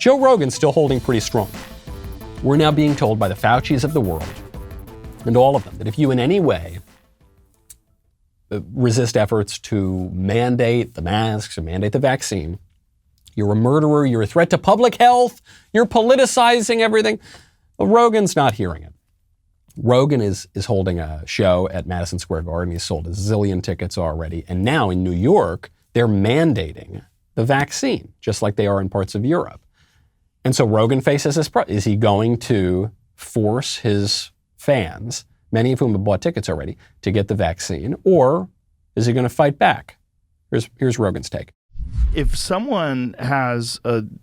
Joe Rogan's still holding pretty strong. We're now being told by the Faucis of the world, and all of them, that if you in any way resist efforts to mandate the masks or mandate the vaccine, you're a murderer, you're a threat to public health, you're politicizing everything. Well, Rogan's not hearing it. Rogan is holding a show at Madison Square Garden. He's sold a zillion tickets already. And now in New York, they're mandating the vaccine, just like they are in parts of Europe. And so Rogan faces this problem. Is he going to force his fans, many of whom have bought tickets already, to get the vaccine? Or is he going to fight back? Here's Rogan's take. If someone has an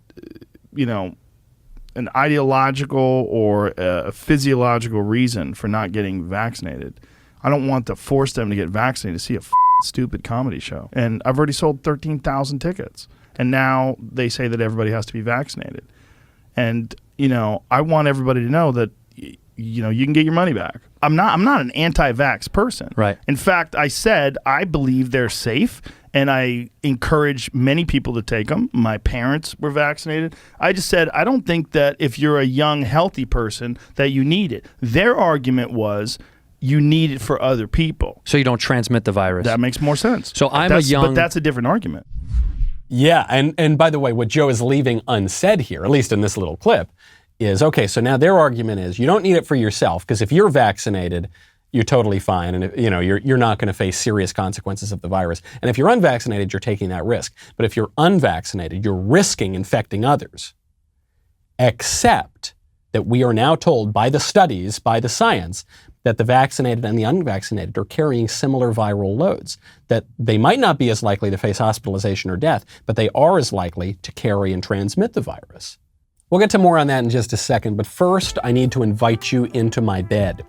ideological or a physiological reason for not getting vaccinated, I don't want to force them to get vaccinated to see a stupid comedy show. And I've already sold 13,000 tickets. And now they say that everybody has to be vaccinated. And, I want everybody to know that, you can get your money back. I'm not an anti-vax person. Right. In fact, I said I believe they're safe, and I encourage many people to take them. My parents were vaccinated. I just said I don't think that if you're a young, healthy person that you need it. Their argument was you need it for other people. So you don't transmit the virus. That makes more sense. So but that's a different argument. Yeah, and by the way, what Joe is leaving unsaid here, at least in this little clip, is, okay, so now their argument is you don't need it for yourself, because if you're vaccinated, you're totally fine, and you're not going to face serious consequences of the virus. And if you're unvaccinated, you're taking that risk. But if you're unvaccinated, you're risking infecting others. Except that we are now told by the studies, by the science, that the vaccinated and the unvaccinated are carrying similar viral loads, that they might not be as likely to face hospitalization or death, but they are as likely to carry and transmit the virus. We'll get to more on that in just a second, but first I need to invite you into my bed.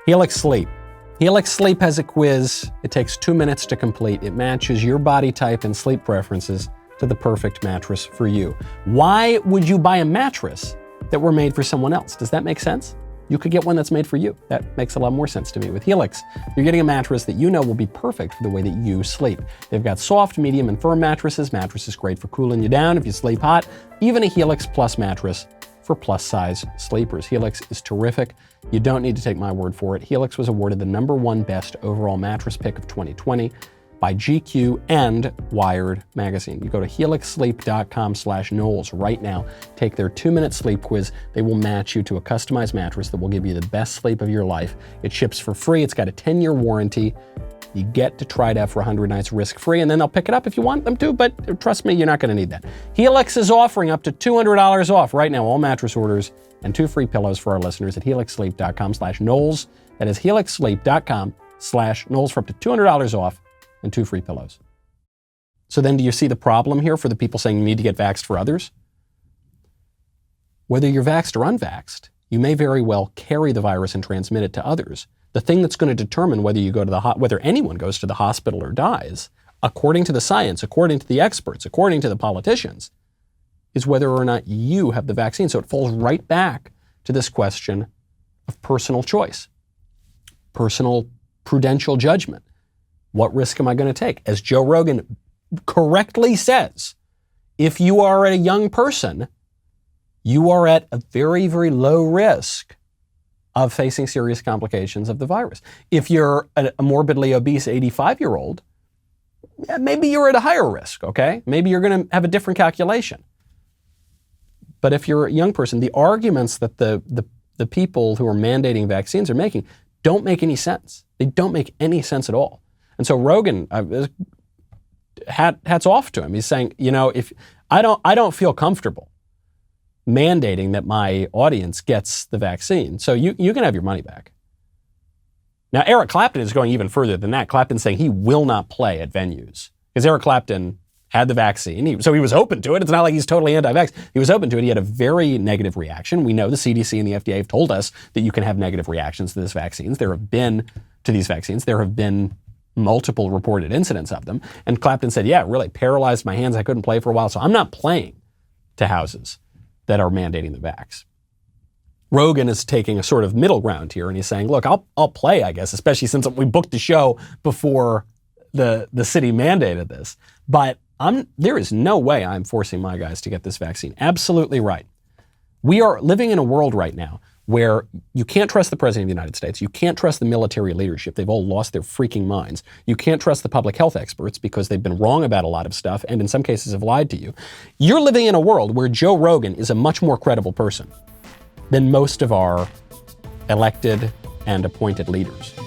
Helix Sleep. Helix Sleep has a quiz. It takes 2 minutes to complete. It matches your body type and sleep preferences to the perfect mattress for you. Why would you buy a mattress that were made for someone else? Does that make sense? You could get one that's made for you. That makes a lot more sense to me. With Helix, you're getting a mattress that you know will be perfect for the way that you sleep. They've got soft, medium, and firm mattresses. Mattresses great for cooling you down if you sleep hot. Even a Helix Plus mattress for plus-size sleepers. Helix is terrific. You don't need to take my word for it. Helix was awarded the #1 best overall mattress pick of 2020 by GQ and Wired magazine. You go to helixsleep.com/Knowles right now. Take their 2-minute sleep quiz. They will match you to a customized mattress that will give you the best sleep of your life. It ships for free. It's got a 10-year warranty. You get to try it out for 100 nights risk-free, and then they'll pick it up if you want them to, but trust me, you're not going to need that. Helix is offering up to $200 off right now, all mattress orders, and 2 free pillows for our listeners at helixsleep.com/Knowles. That is helixsleep.com/Knowles for up to $200 off and 2 free pillows. So then do you see the problem here for the people saying you need to get vaxxed for others? Whether you're vaxxed or unvaxxed, you may very well carry the virus and transmit it to others. The thing that's going to determine whether you go to whether anyone goes to the hospital or dies, according to the science, according to the experts, according to the politicians, is whether or not you have the vaccine. So it falls right back to this question of personal choice, personal prudential judgment. What risk am I going to take? As Joe Rogan correctly says, if you are a young person, you are at a very, very low risk of facing serious complications of the virus. If you're a morbidly obese 85-year-old, maybe you're at a higher risk, okay? Maybe you're going to have a different calculation. But if you're a young person, the arguments that the people who are mandating vaccines are making don't make any sense. They don't make any sense at all. And so Rogan, hats off to him. He's saying, if I don't feel comfortable mandating that my audience gets the vaccine, so you can have your money back. Now, Eric Clapton is going even further than that. Clapton's saying he will not play at venues because Eric Clapton had the vaccine, so he was open to it. It's not like he's totally anti-vax. He was open to it. He had a very negative reaction. We know the CDC and the FDA have told us that you can have negative reactions to these vaccines. There have been multiple reported incidents of them. And Clapton said, yeah, it really paralyzed my hands. I couldn't play for a while. So I'm not playing to houses that are mandating the vax. Rogan is taking a sort of middle ground here, and he's saying, look, I'll play, I guess, especially since we booked the show before the city mandated this. But there is no way I'm forcing my guys to get this vaccine. Absolutely right. We are living in a world right now where you can't trust the President of the United States. You can't trust the military leadership. They've all lost their freaking minds. You can't trust the public health experts because they've been wrong about a lot of stuff and in some cases have lied to you. You're living in a world where Joe Rogan is a much more credible person than most of our elected and appointed leaders.